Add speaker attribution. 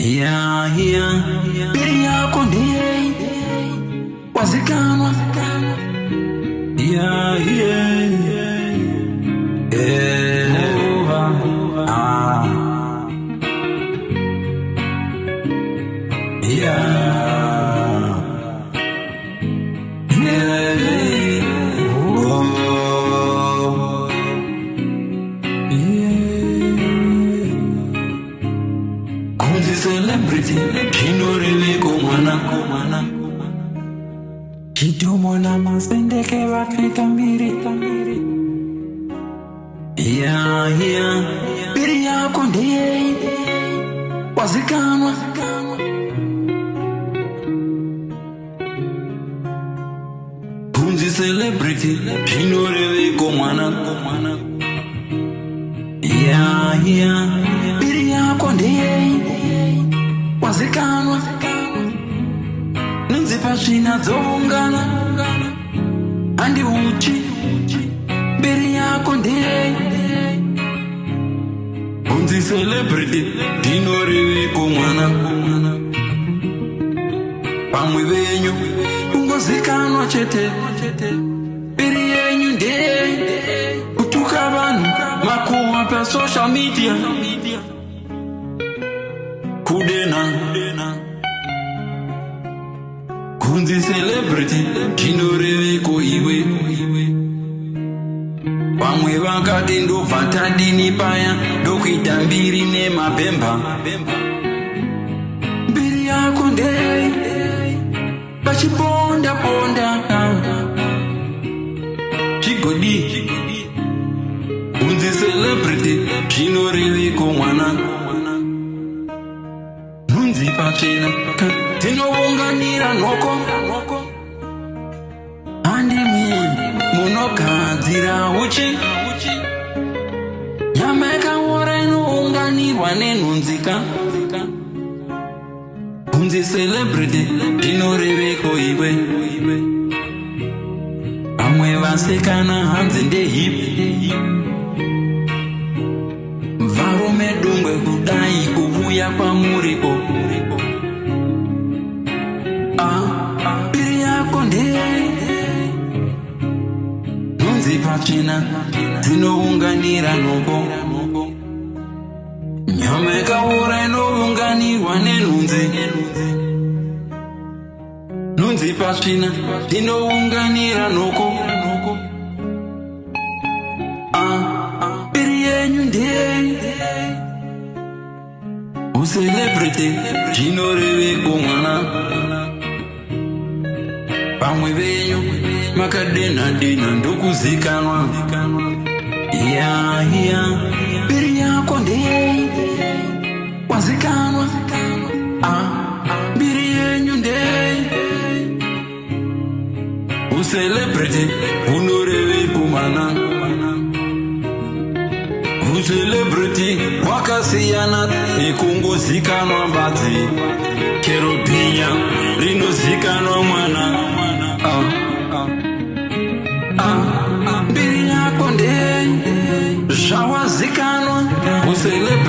Speaker 1: Yeah, biri yako ndiye wazikanwa. Yeah, celebrity, kinoreleko mwana kitomona masendeke vakeka mbiri. Yeah, biri yako ndiye wazikanwa. Kunzi celebrity, kinoreleko mwana yeah, biri yako ndiye wazikanwa. Nunzipa shina zongana andi uchi biri yako ndiye kunzi celebrity dinoreveko mwana pamwe venyu ungozikanwa chete biri yenyu ndiye kutuka vanhu makuwa pa social media kudena kunzi celebrity kinoreveko iwe pamwe vakati ndobva tadini paya ndokuita mbiri nemabhemba. Mbiri yako ndei vachiponda chigodi kunzi celebrity kinoreveko mwana nunzi pachena tinounganira nhoko handi munogadzira uchi nyama yakaora inounganirwa nenhunzika kunzi celebrity inoreveko iwe vamwe vasekana hanzi ndehip varume dungwe kudai kuvuya kwamuripo. Biri yako ndiye nunzi pachena dzinounganira nhoko nyama yakaora inounganirwa nenhunzi nunzi pachena dzinounganira nhoko. Biri yenyu ndiye ucelebrity chinoreveko mwana pamwe venyu makadena ndokuzikanwa. Yeah, biri yako ndiye wazikanwa. Biri yenyu ndiye ucelebrity unoreveko mwana ucelebrity wakasiyana nekungozikanwa mbadzi keropinya rinozikanwa mwana. Mbiri yako ndiye zvawazikanwa ucelebrity